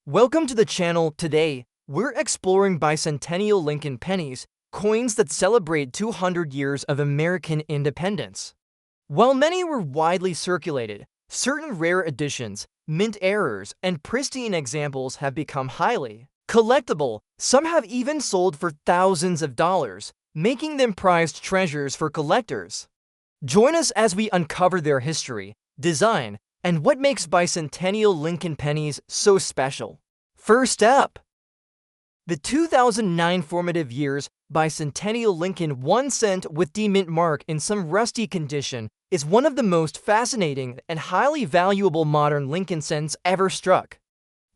Welcome to the channel. Today, we're exploring bicentennial Lincoln pennies, coins that celebrate 200 years of American independence. While many were widely circulated, certain rare editions, mint errors, and pristine examples have become highly collectible. Some have even sold for thousands of dollars, making them prized treasures for collectors. Join us as we uncover their history, design, and what makes bicentennial Lincoln pennies so special. First up, the 2009 formative years bicentennial Lincoln 1 cent with the mint mark in some rusty condition is one of the most fascinating and highly valuable modern Lincoln cents ever struck.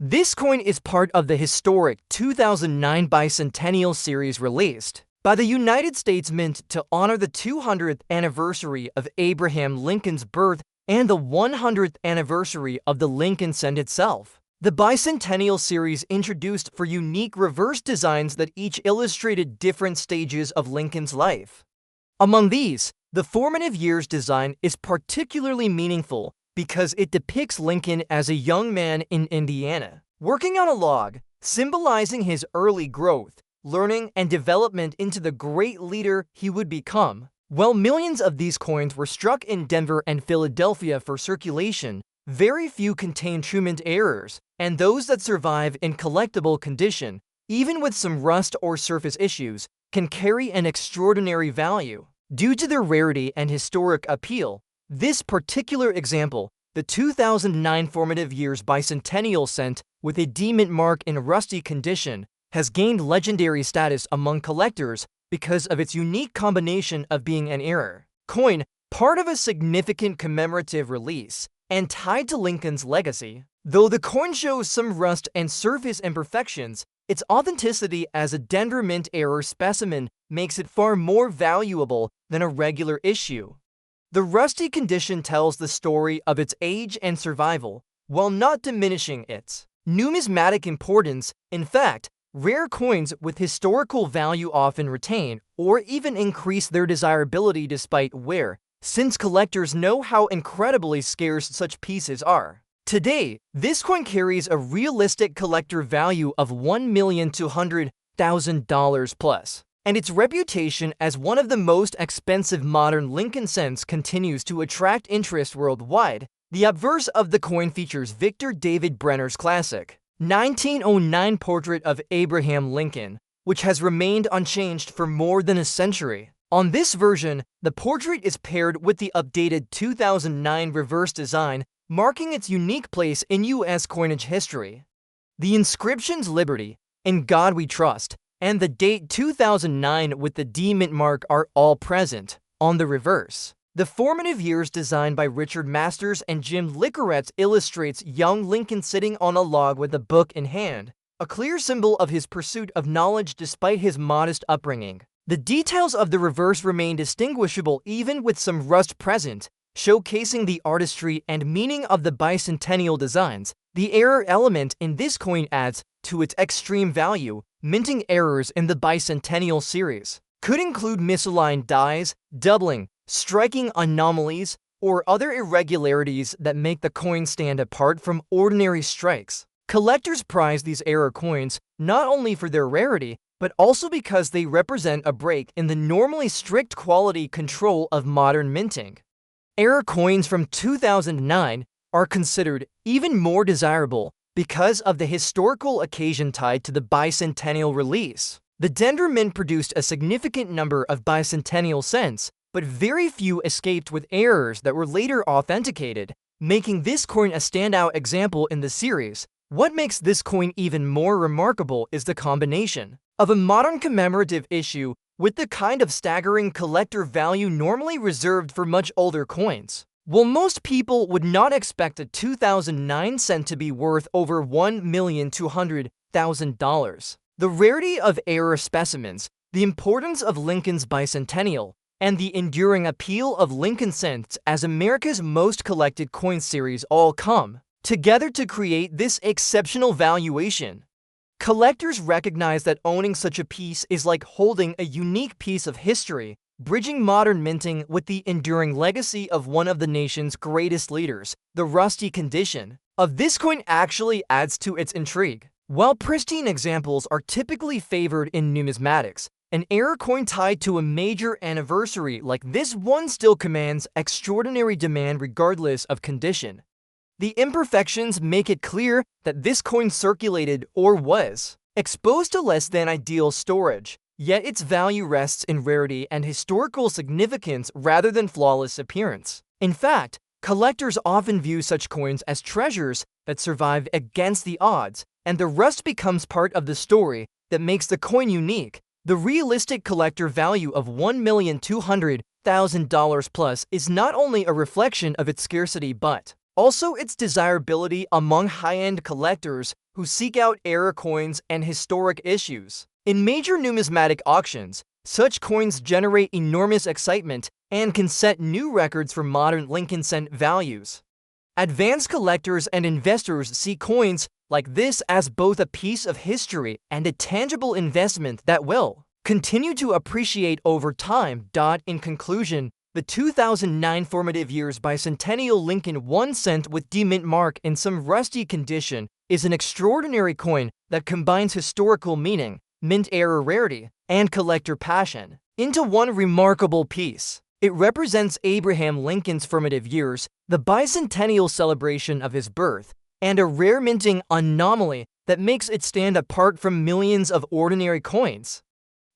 This coin is part of the historic 2009 bicentennial series released by the United States Mint to honor the 200th anniversary of Abraham Lincoln's birth and the 100th anniversary of the Lincoln cent itself. The bicentennial series introduced for unique reverse designs that each illustrated different stages of Lincoln's life. Among these, the formative years design is particularly meaningful because it depicts Lincoln as a young man in Indiana, working on a log, symbolizing his early growth, learning, and development into the great leader he would become. While millions of these coins were struck in Denver and Philadelphia for circulation, very few contain true mint errors, and those that survive in collectible condition, even with some rust or surface issues, can carry an extraordinary value. Due to their rarity and historic appeal, this particular example, the 2009 formative years bicentennial cent with a D-mint mark in rusty condition, has gained legendary status among collectors because of its unique combination of being an error coin, part of a significant commemorative release, and tied to Lincoln's legacy. Though the coin shows some rust and surface imperfections, its authenticity as a Denver Mint error specimen makes it far more valuable than a regular issue. The rusty condition tells the story of its age and survival, while not diminishing its numismatic importance. In fact, rare coins with historical value often retain or even increase their desirability despite wear, since collectors know how incredibly scarce such pieces are. Today, this coin carries a realistic collector value of $1,200,000 plus, and its reputation as one of the most expensive modern Lincoln cents continues to attract interest worldwide. The obverse of the coin features Victor David Brenner's classic 1909 portrait of Abraham Lincoln, which has remained unchanged for more than a century. On this version, the portrait is paired with the updated 2009 reverse design, marking its unique place in U.S. coinage history. The inscriptions "Liberty," "In God We Trust," and the date 2009 with the D-mint mark are all present on the reverse. The formative years design by Richard Masters and Jim Licoretz illustrates young Lincoln sitting on a log with a book in hand, a clear symbol of his pursuit of knowledge despite his modest upbringing. The details of the reverse remain distinguishable even with some rust present, showcasing the artistry and meaning of the bicentennial designs. The error element in this coin adds to its extreme value. Minting errors in the bicentennial series could include misaligned dies, doubling, striking anomalies, or other irregularities that make the coin stand apart from ordinary strikes. Collectors prize these error coins not only for their rarity, but also because they represent a break in the normally strict quality control of modern minting. Error coins from 2009 are considered even more desirable because of the historical occasion tied to the bicentennial release. The Denver Mint produced a significant number of bicentennial cents, but very few escaped with errors that were later authenticated, making this coin a standout example in the series. What makes this coin even more remarkable is the combination of a modern commemorative issue with the kind of staggering collector value normally reserved for much older coins. While most people would not expect a 2009 cent to be worth over $1,200,000, the rarity of error specimens, the importance of Lincoln's bicentennial, and the enduring appeal of Lincoln cents as America's most collected coin series all come together to create this exceptional valuation. Collectors recognize that owning such a piece is like holding a unique piece of history, bridging modern minting with the enduring legacy of one of the nation's greatest leaders. The rusty condition of this coin actually adds to its intrigue. While pristine examples are typically favored in numismatics, an error coin tied to a major anniversary like this one still commands extraordinary demand regardless of condition. The imperfections make it clear that this coin circulated or was exposed to less than ideal storage, yet its value rests in rarity and historical significance rather than flawless appearance. In fact, collectors often view such coins as treasures that survive against the odds, and the rust becomes part of the story that makes the coin unique. The realistic collector value of $1,200,000 plus is not only a reflection of its scarcity but also its desirability among high-end collectors who seek out error coins and historic issues. In major numismatic auctions, such coins generate enormous excitement and can set new records for modern Lincoln cent values. Advanced collectors and investors see coins like this as both a piece of history and a tangible investment that will continue to appreciate over time. In conclusion, the 2009 formative years bicentennial Lincoln 1 cent with D-mint mark in some rusty condition is an extraordinary coin that combines historical meaning, mint era rarity, and collector passion into one remarkable piece. It represents Abraham Lincoln's formative years, the bicentennial celebration of his birth, and a rare minting anomaly that makes it stand apart from millions of ordinary coins.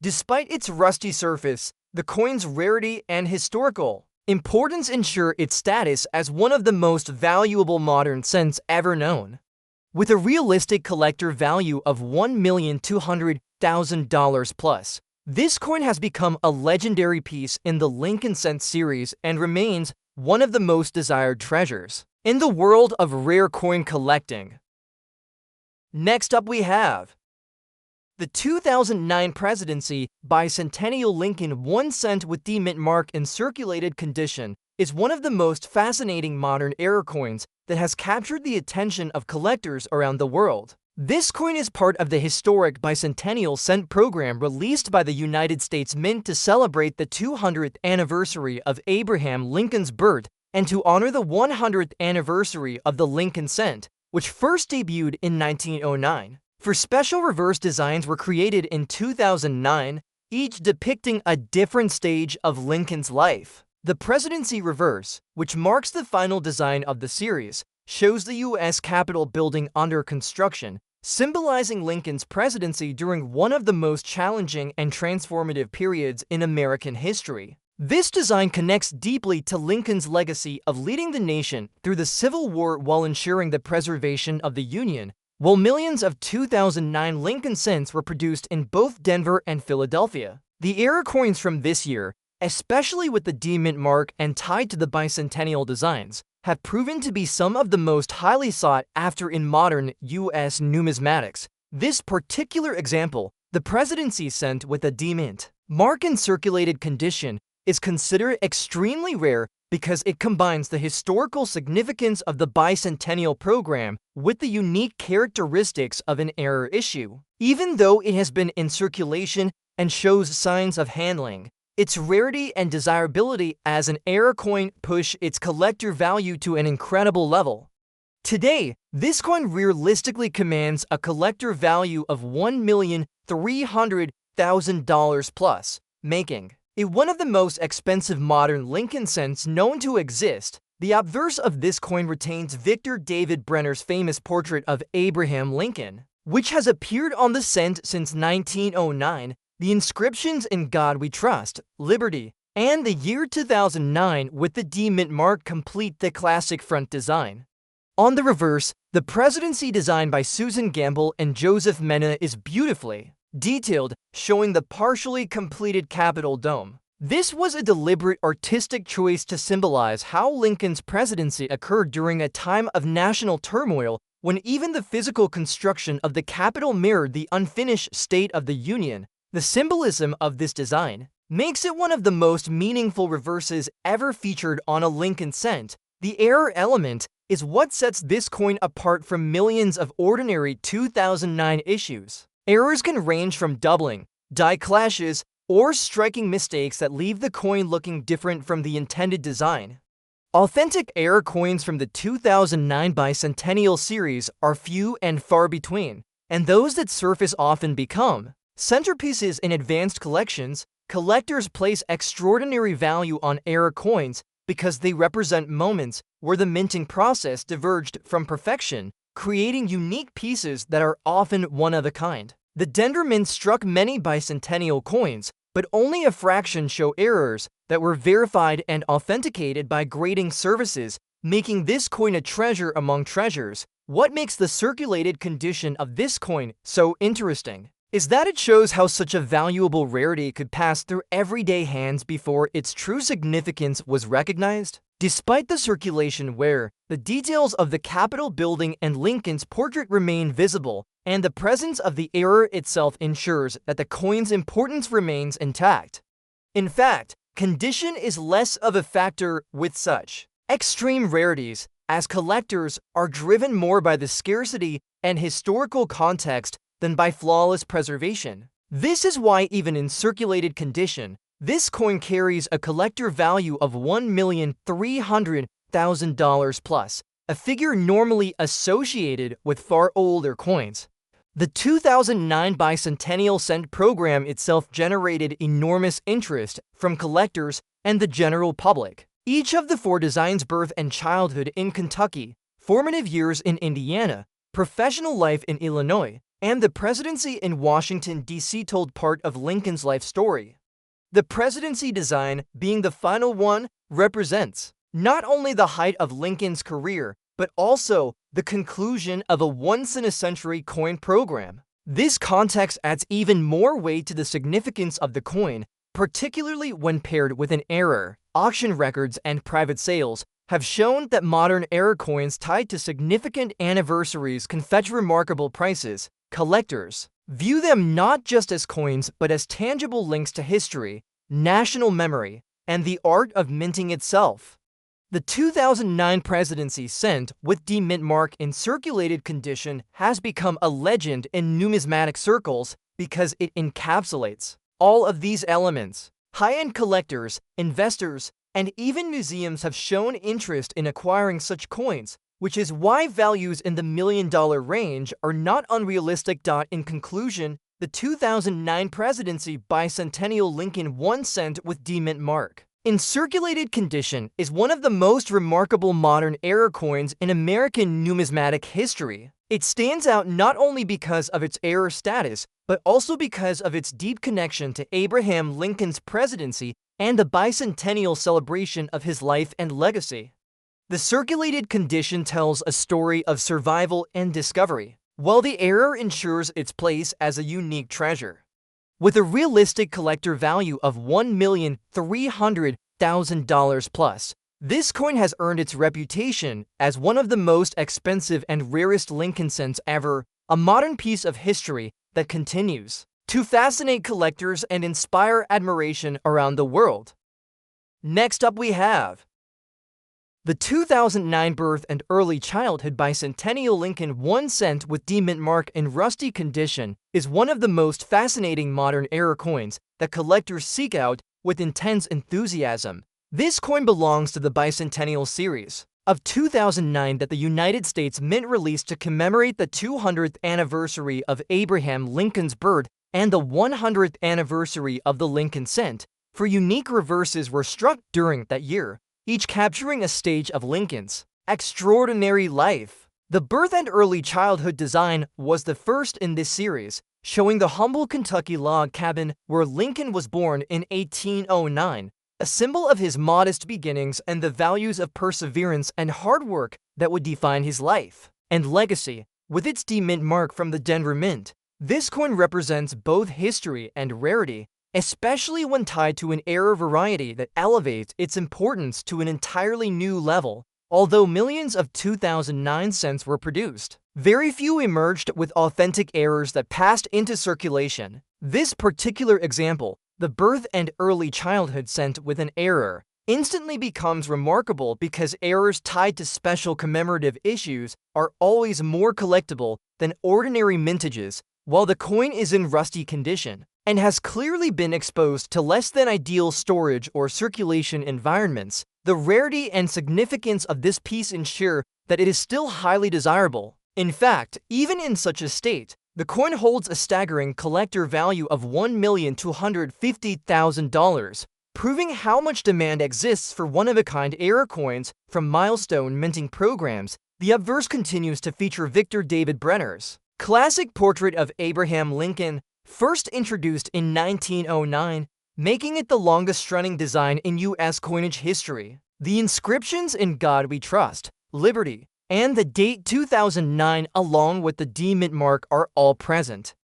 Despite its rusty surface, the coin's rarity and historical importance ensure its status as one of the most valuable modern cents ever known. With a realistic collector value of $1,200,000 plus, this coin has become a legendary piece in the Lincoln cent series and remains one of the most desired treasures in the world of rare coin collecting. Next up we have the 2009 Presidency bicentennial Lincoln 1 cent with D-mint mark in circulated condition is one of the most fascinating modern error coins that has captured the attention of collectors around the world. This coin is part of the historic bicentennial cent program released by the United States Mint to celebrate the 200th anniversary of Abraham Lincoln's birth and to honor the 100th anniversary of the Lincoln cent, which first debuted in 1909. Special reverse designs were created in 2009, each depicting a different stage of Lincoln's life. The Presidency reverse, which marks the final design of the series, shows the U.S. Capitol building under construction, symbolizing Lincoln's presidency during one of the most challenging and transformative periods in American history. This design connects deeply to Lincoln's legacy of leading the nation through the Civil War while ensuring the preservation of the Union. While millions of 2009 Lincoln cents were produced in both Denver and Philadelphia, the error coins from this year, especially with the D-mint mark and tied to the bicentennial designs, have proven to be some of the most highly sought after in modern U.S. numismatics. This particular example, the Presidency cent with a D-mint mark in circulated condition, is considered extremely rare because it combines the historical significance of the bicentennial program with the unique characteristics of an error issue. Even though it has been in circulation and shows signs of handling, its rarity and desirability as an error coin push its collector value to an incredible level. Today, this coin realistically commands a collector value of $1,300,000 plus, making it one of the most expensive modern Lincoln cents known to exist. The obverse of this coin retains Victor David Brenner's famous portrait of Abraham Lincoln, which has appeared on the cent since 1909. The inscriptions "In God We Trust," "Liberty," and the year 2009 with the D-mint mark complete the classic front design. On the reverse, the Presidency design by Susan Gamble and Joseph Mena is beautifully detailed, showing the partially completed Capitol dome. This was a deliberate artistic choice to symbolize how Lincoln's presidency occurred during a time of national turmoil when even the physical construction of the Capitol mirrored the unfinished state of the Union. The symbolism of this design makes it one of the most meaningful reverses ever featured on a Lincoln cent. The error element is what sets this coin apart from millions of ordinary 2009 issues. Errors can range from doubling, die clashes, or striking mistakes that leave the coin looking different from the intended design. Authentic error coins from the 2009 bicentennial series are few and far between, and those that surface often become centerpieces in advanced collections. Collectors place extraordinary value on error coins because they represent moments where the minting process diverged from perfection, creating unique pieces that are often one of a kind. The Denver Mint struck many bicentennial coins, but only a fraction show errors that were verified and authenticated by grading services, making this coin a treasure among treasures. What makes the circulated condition of this coin so interesting is that it shows how such a valuable rarity could pass through everyday hands before its true significance was recognized. Despite the circulation wear, the details of the Capitol building and Lincoln's portrait remain visible, and the presence of the error itself ensures that the coin's importance remains intact. In fact, condition is less of a factor with such extreme rarities, as collectors are driven more by the scarcity and historical context than by flawless preservation. This is why even in circulated condition, this coin carries a collector value of $1,300,000 plus, a figure normally associated with far older coins. The 2009 bicentennial cent program itself generated enormous interest from collectors and the general public. Each of the four designs, birth and childhood in Kentucky, formative years in Indiana, professional life in Illinois, and the presidency in Washington, D.C. told part of Lincoln's life story. The presidency design, being the final one, represents not only the height of Lincoln's career, but also the conclusion of a once-in-a-century coin program. This context adds even more weight to the significance of the coin, particularly when paired with an error. Auction records and private sales have shown that modern error coins tied to significant anniversaries can fetch remarkable prices. Collectors view them not just as coins, but as tangible links to history, national memory, and the art of minting itself. The 2009 presidency cent with D-Mint mark in circulated condition has become a legend in numismatic circles because it encapsulates all of these elements. High-end collectors, investors, and even museums have shown interest in acquiring such coins, which is why values in the $1 million range are not unrealistic. In conclusion, the 2009 presidency bicentennial Lincoln 1 cent with D-Mint mark in circulated condition is one of the most remarkable modern error coins in American numismatic history. It stands out not only because of its error status, but also because of its deep connection to Abraham Lincoln's presidency and the bicentennial celebration of his life and legacy. The circulated condition tells a story of survival and discovery, while the error ensures its place as a unique treasure. With a realistic collector value of $1,300,000 plus, this coin has earned its reputation as one of the most expensive and rarest Lincoln cents ever, a modern piece of history that continues to fascinate collectors and inspire admiration around the world. Next up we have the 2009 birth and early childhood bicentennial Lincoln 1 cent with D-Mint mark in rusty condition is one of the most fascinating modern error coins that collectors seek out with intense enthusiasm. This coin belongs to the bicentennial series of 2009 that the United States Mint released to commemorate the 200th anniversary of Abraham Lincoln's birth and the 100th anniversary of the Lincoln cent. Four unique reverses were struck during that year, each capturing a stage of Lincoln's extraordinary life. The birth and early childhood design was the first in this series, showing the humble Kentucky log cabin where Lincoln was born in 1809, a symbol of his modest beginnings and the values of perseverance and hard work that would define his life and legacy. With its D-Mint mark from the Denver Mint, this coin represents both history and rarity, especially when tied to an error variety that elevates its importance to an entirely new level. Although millions of 2009 cents were produced, very few emerged with authentic errors that passed into circulation. This particular example, the birth and early childhood cent with an error, instantly becomes remarkable because errors tied to special commemorative issues are always more collectible than ordinary mintages. While the coin is in rusty condition and has clearly been exposed to less than ideal storage or circulation environments, The rarity and significance of this piece ensure that it is still highly desirable. In fact, even in such a state, the coin holds a staggering collector value of $1,250,000, proving how much demand exists for one-of-a-kind era coins from milestone minting programs. The obverse continues to feature Victor David Brenner's classic portrait of Abraham Lincoln, first introduced in 1909, making it the longest-running design in U.S. coinage history. The inscriptions "In God We Trust," "Liberty," and the date 2009 along with the D-Mint mark are all present.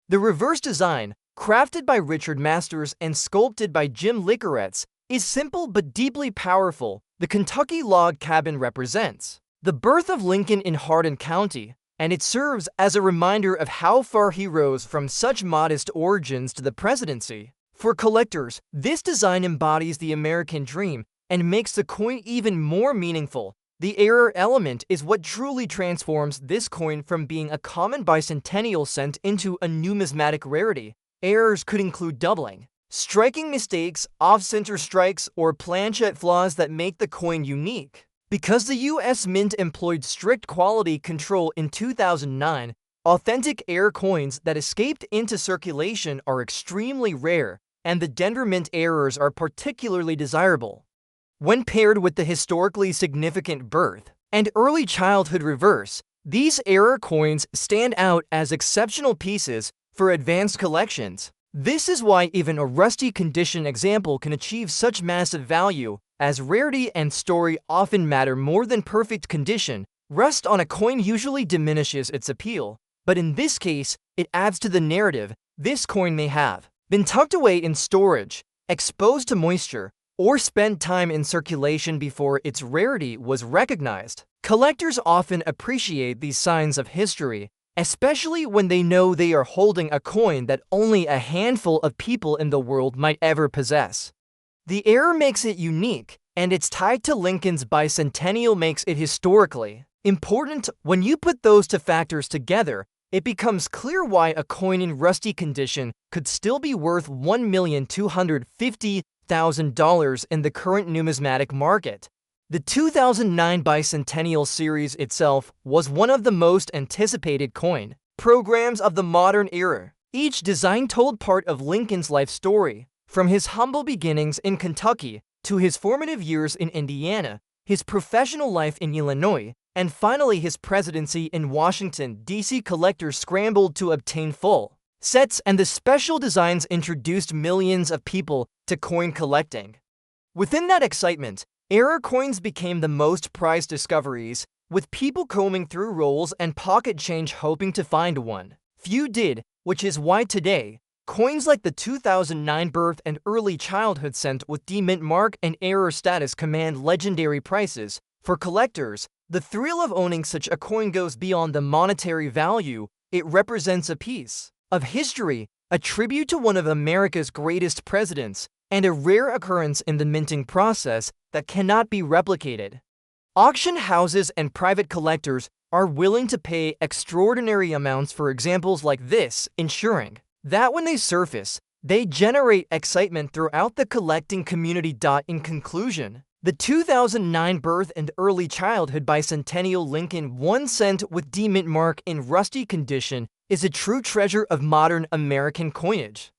The reverse design, crafted by Richard Masters and sculpted by Jim Licoretz, is simple but deeply powerful. The Kentucky log cabin represents the birth of Lincoln in Hardin County, and it serves as a reminder of how far he rose from such modest origins to the presidency. For collectors, this design embodies the American dream and makes the coin even more meaningful. The error element is what truly transforms this coin from being a common bicentennial cent into a numismatic rarity. Errors could include doubling, striking mistakes, off-center strikes, or planchet flaws that make the coin unique. Because the U.S. Mint employed strict quality control in 2009, authentic error coins that escaped into circulation are extremely rare, and the Denver Mint errors are particularly desirable. When paired with the historically significant birth and early childhood reverse, these error coins stand out as exceptional pieces for advanced collections. This is why even a rusty condition example can achieve such massive value, as rarity and story often matter more than perfect condition. Rust on a coin usually diminishes its appeal, but in this case, it adds to the narrative. This coin may have been tucked away in storage, exposed to moisture, or spent time in circulation before its rarity was recognized. Collectors often appreciate these signs of history, especially when they know they are holding a coin that only a handful of people in the world might ever possess. The error makes it unique, and its tie to Lincoln's bicentennial makes it historically important. When you put those two factors together, it becomes clear why a coin in rusty condition could still be worth $1,250,000 in the current numismatic market. The 2009 Bicentennial series itself was one of the most anticipated coin programs of the modern era. Each design told part of Lincoln's life story, from his humble beginnings in Kentucky to his formative years in Indiana, his professional life in Illinois, and finally his presidency in Washington, D.C. Collectors scrambled to obtain full sets, and the special designs introduced millions of people to coin collecting. Within that excitement, error coins became the most prized discoveries, with people combing through rolls and pocket change hoping to find one. Few did, which is why today, coins like the 2009 birth and early childhood cent with D-Mint mark and error status command legendary prices. For collectors, the thrill of owning such a coin goes beyond the monetary value. It represents a piece of history, a tribute to one of America's greatest presidents, and a rare occurrence in the minting process that cannot be replicated. Auction houses and private collectors are willing to pay extraordinary amounts for examples like this, ensuring that when they surface, they generate excitement throughout the collecting community. In conclusion, the 2009 birth and early childhood bicentennial Lincoln 1 cent with D-Mint mark in rusty condition is a true treasure of modern American coinage.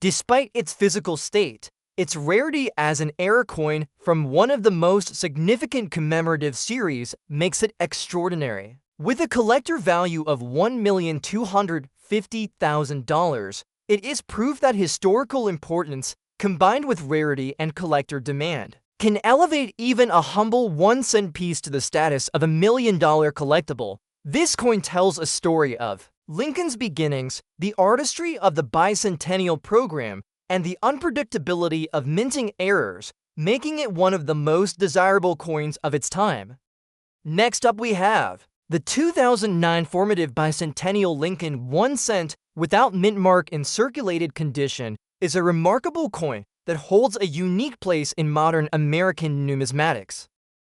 Despite its physical state, its rarity as an error coin from one of the most significant commemorative series makes it extraordinary. With a collector value of $1,250,000, it is proof that historical importance, combined with rarity and collector demand, can elevate even a humble 1 cent piece to the status of $1 million collectible. This coin tells a story of Lincoln's beginnings, the artistry of the bicentennial program, and the unpredictability of minting errors, making it one of the most desirable coins of its time. Next up we have the 2009 formative bicentennial Lincoln 1 cent without mint mark in circulated condition is a remarkable coin that holds a unique place in modern American numismatics.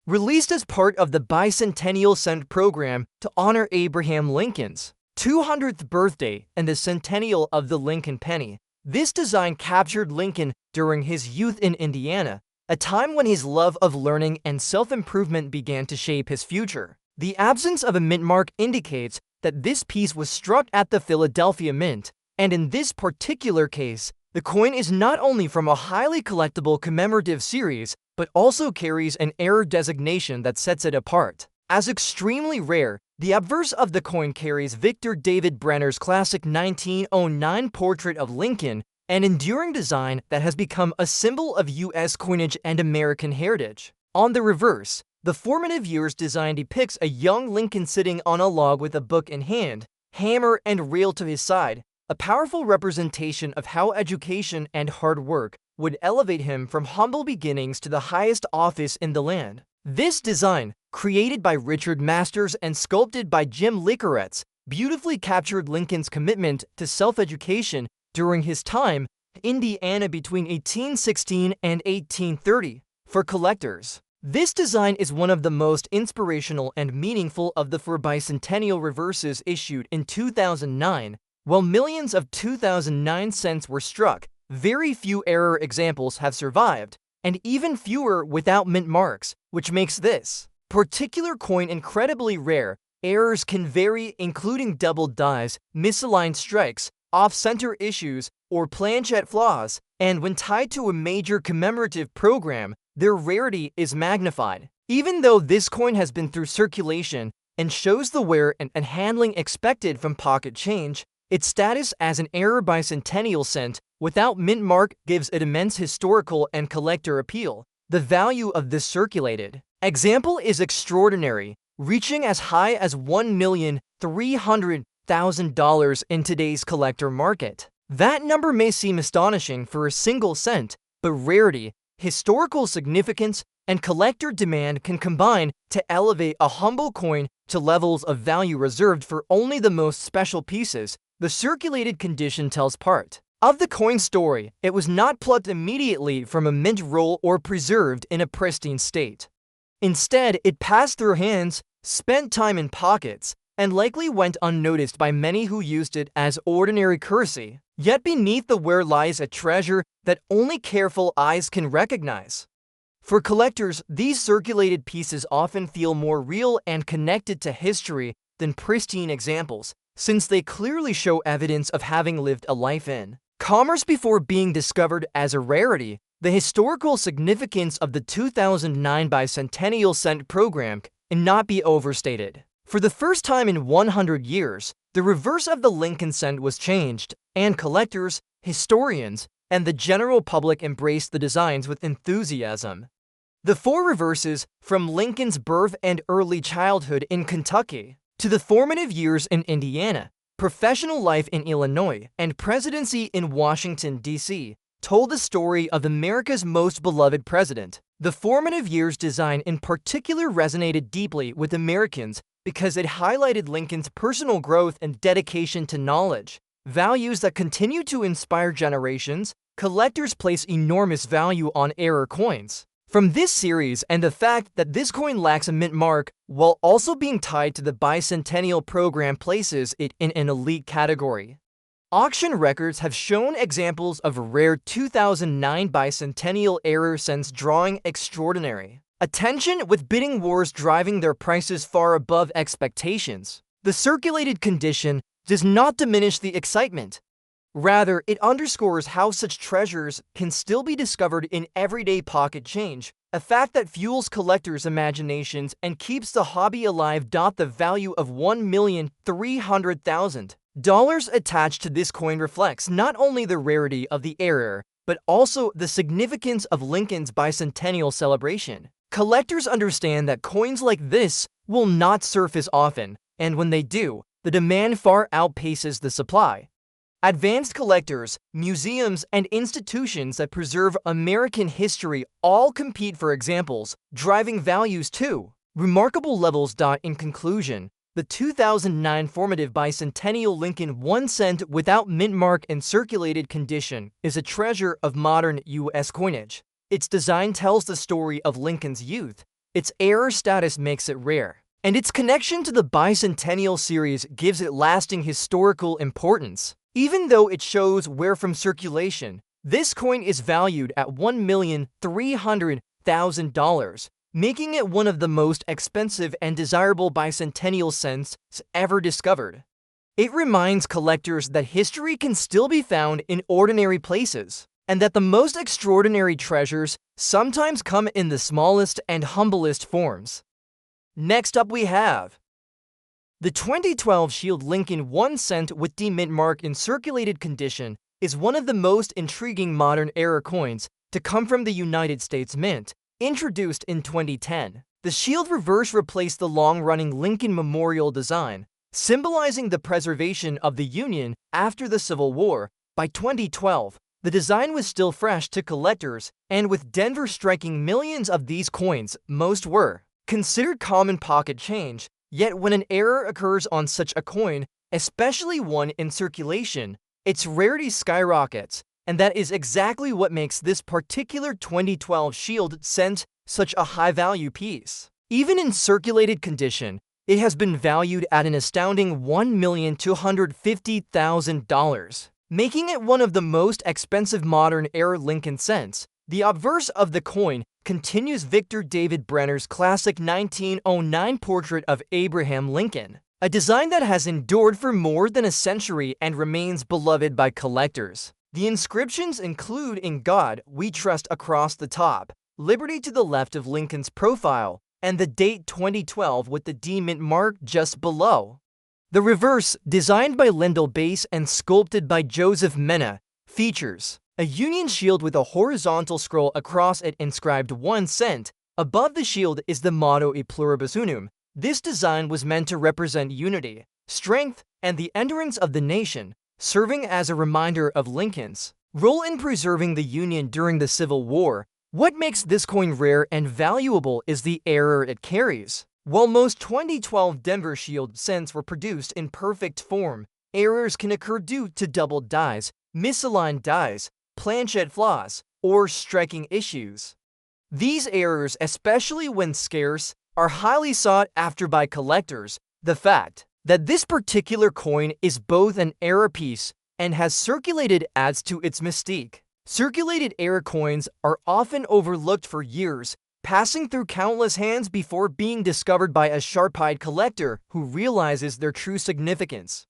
Released as part of the bicentennial cent program to honor Abraham Lincoln's 200th birthday and the centennial of the Lincoln penny, this design captured Lincoln during his youth in Indiana, a time when his love of learning and self-improvement began to shape his future. The absence of a mint mark indicates that this piece was struck at the Philadelphia Mint, and in this particular case, the coin is not only from a highly collectible commemorative series, but also carries an error designation that sets it apart. As extremely rare, the obverse of the coin carries Victor David Brenner's classic 1909 portrait of Lincoln, an enduring design that has become a symbol of U.S. coinage and American heritage. On the reverse, the formative years design depicts a young Lincoln sitting on a log with a book in hand, hammer and rail to his side, a powerful representation of how education and hard work would elevate him from humble beginnings to the highest office in the land. This design, created by Richard Masters and sculpted by Jim Licoretz, beautifully captured Lincoln's commitment to self-education during his time in Indiana between 1816 and 1830. For collectors, this design is one of the most inspirational and meaningful of the four bicentennial reverses issued in 2009. While millions of 2009 cents were struck, very few error examples have survived, and even fewer without mint marks, which makes this particular coin incredibly rare. Errors can vary, including doubled dies, misaligned strikes, off-center issues, or planchette flaws, and when tied to a major commemorative program, their rarity is magnified. Even though this coin has been through circulation and shows the wear and handling expected from pocket change, its status as an error bicentennial cent without mint mark gives it immense historical and collector appeal. The value of this circulated example is extraordinary, reaching as high as $1,300,000 in today's collector market. That number may seem astonishing for a single cent, but rarity, historical significance, and collector demand can combine to elevate a humble coin to levels of value reserved for only the most special pieces. The circulated condition tells part of the coin story. It was not plucked immediately from a mint roll or preserved in a pristine state. Instead, it passed through hands, spent time in pockets, and likely went unnoticed by many who used it as ordinary currency. Yet beneath the wear lies a treasure that only careful eyes can recognize. For collectors, these circulated pieces often feel more real and connected to history than pristine examples, since they clearly show evidence of having lived a life in commerce before being discovered as a rarity. The historical significance of the 2009 bicentennial cent program cannot be overstated. For the first time in 100 years, the reverse of the Lincoln cent was changed, and collectors, historians, and the general public embraced the designs with enthusiasm. The four reverses, from Lincoln's birth and early childhood in Kentucky, to the formative years in Indiana, professional life in Illinois, and presidency in Washington, D.C., told the story of America's most beloved president. The formative years design in particular resonated deeply with Americans because it highlighted Lincoln's personal growth and dedication to knowledge, values that continue to inspire generations. Collectors place enormous value on error coins from this series, and the fact that this coin lacks a mint mark while also being tied to the bicentennial program places it in an elite category. Auction records have shown examples of rare 2009 bicentennial error cents drawing extraordinary attention, with bidding wars driving their prices far above expectations. The circulated condition does not diminish the excitement. Rather, it underscores how such treasures can still be discovered in everyday pocket change, a fact that fuels collectors' imaginations and keeps the hobby alive. The value of $1,300,000 attached to this coin reflects not only the rarity of the error, but also the significance of Lincoln's bicentennial celebration. Collectors understand that coins like this will not surface often, and when they do, the demand far outpaces the supply. Advanced collectors, museums, and institutions that preserve American history all compete for examples, driving values to remarkable levels. In conclusion, the 2009 formative bicentennial Lincoln 1 cent without mint mark and circulated condition is a treasure of modern U.S. coinage. Its design tells the story of Lincoln's youth, its error status makes it rare, and its connection to the bicentennial series gives it lasting historical importance. Even though it shows wear from circulation, This coin is valued at $1,300,000, making it one of the most expensive and desirable bicentennial cents ever discovered. It reminds collectors that history can still be found in ordinary places, and that the most extraordinary treasures sometimes come in the smallest and humblest forms. Next up we have the 2012 Shield Lincoln 1 cent with the mint mark in circulated condition is one of the most intriguing modern-era coins to come from the United States Mint, introduced in 2010. The shield reverse replaced the long-running Lincoln Memorial design, symbolizing the preservation of the Union after the Civil War. By 2012, the design was still fresh to collectors, and with Denver striking millions of these coins, most were considered common pocket change. Yet when an error occurs on such a coin, especially one in circulation, its rarity skyrockets, and that is exactly what makes this particular 2012 Shield cent such a high-value piece. Even in circulated condition, it has been valued at an astounding $1,250,000, making it one of the most expensive modern-era Lincoln cents. The obverse of the coin continues Victor David Brenner's classic 1909 portrait of Abraham Lincoln, a design that has endured for more than a century and remains beloved by collectors. The inscriptions include "In God We Trust" across the top, "Liberty" to the left of Lincoln's profile, and the date 2012 with the D mint mark just below. The reverse, designed by Lendl Bass and sculpted by Joseph Mena, features a Union shield with a horizontal scroll across it inscribed 1 cent. Above the shield is the motto E Pluribus Unum. This design was meant to represent unity, strength, and the endurance of the nation, serving as a reminder of Lincoln's role in preserving the Union during the Civil War. What makes this coin rare and valuable is the error it carries. While most 2012 Denver Shield cents were produced in perfect form, errors can occur due to doubled dies, misaligned dies, planchette flaws, or striking issues. These errors, especially when scarce, are highly sought after by collectors. The fact that this particular coin is both an error piece and has circulated adds to its mystique. Circulated error coins are often overlooked for years, passing through countless hands before being discovered by a sharp-eyed collector who realizes their true significance.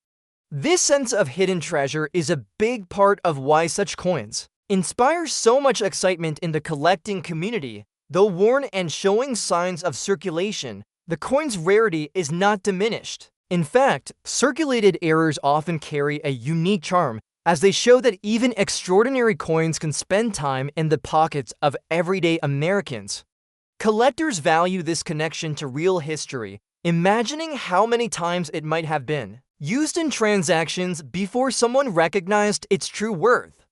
This sense of hidden treasure is a big part of why such coins inspire so much excitement in the collecting community. Though worn and showing signs of circulation, the coin's rarity is not diminished. In fact, circulated errors often carry a unique charm, as they show that even extraordinary coins can spend time in the pockets of everyday Americans. Collectors value this connection to real history, imagining how many times it might have been used in transactions before someone recognized its true worth.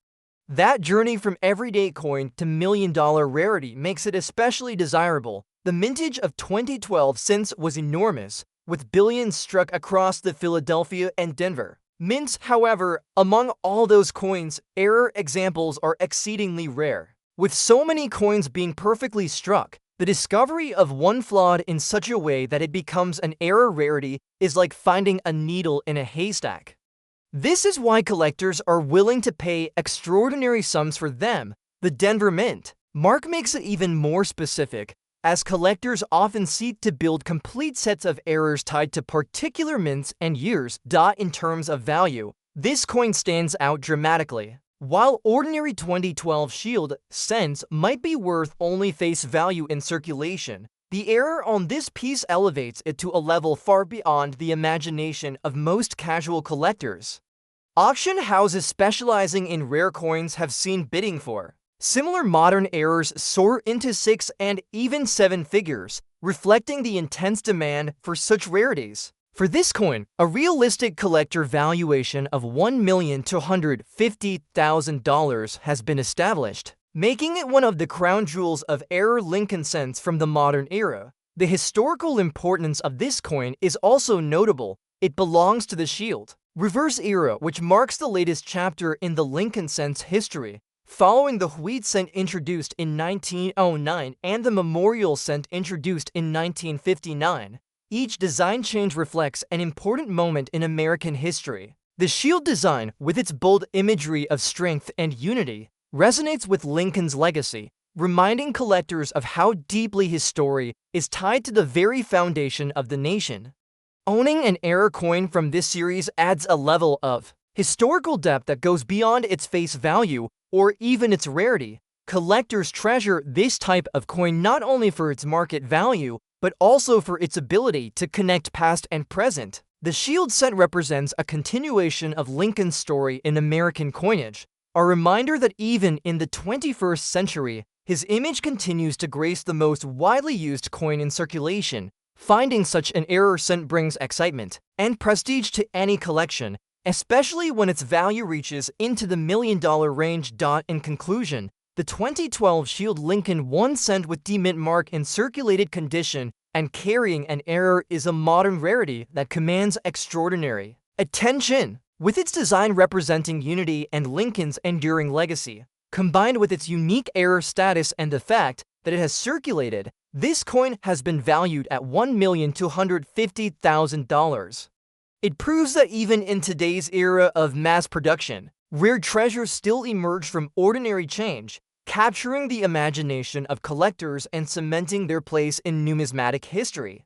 That journey from everyday coin to million-dollar rarity makes it especially desirable. The mintage of 2012 cents was enormous, with billions struck across the Philadelphia and Denver mints. However, among all those coins, error examples are exceedingly rare. With so many coins being perfectly struck, the discovery of one flawed in such a way that it becomes an error rarity is like finding a needle in a haystack. This is why collectors are willing to pay extraordinary sums for them. The Denver Mint mark makes it even more specific, as collectors often seek to build complete sets of errors tied to particular mints and years. In terms of value, this coin stands out dramatically. While ordinary 2012 Shield cents might be worth only face value in circulation, the error on this piece elevates it to a level far beyond the imagination of most casual collectors. Auction houses specializing in rare coins have seen bidding for similar modern errors soar into 6 and even 7 figures, reflecting the intense demand for such rarities. For this coin, a realistic collector valuation of $1,250,000 has been established, making it one of the crown jewels of error Lincoln cents from the modern era. The historical importance of this coin is also notable. It belongs to the Shield reverse era, which marks the latest chapter in the Lincoln cents history, following the Wheat cent introduced in 1909 and the Memorial cent introduced in 1959. Each design change reflects an important moment in American history. The Shield design, with its bold imagery of strength and unity, resonates with Lincoln's legacy, reminding collectors of how deeply his story is tied to the very foundation of the nation. Owning an era coin from this series adds a level of historical depth that goes beyond its face value or even its rarity. Collectors treasure this type of coin not only for its market value, but also for its ability to connect past and present. The shield set represents a continuation of Lincoln's story in American coinage, a reminder that even in the 21st century, his image continues to grace the most widely used coin in circulation. Finding such an era cent brings excitement and prestige to any collection, especially when its value reaches into the $1 million range. In conclusion, the 2012 Shield Lincoln 1 cent with D-Mint mark in circulated condition and carrying an error is a modern rarity that commands extraordinary attention. With its design representing unity and Lincoln's enduring legacy, combined with its unique error status and the fact that it has circulated, this coin has been valued at $1,250,000. It proves that even in today's era of mass production, rare treasures still emerge from ordinary change, capturing the imagination of collectors and cementing their place in numismatic history.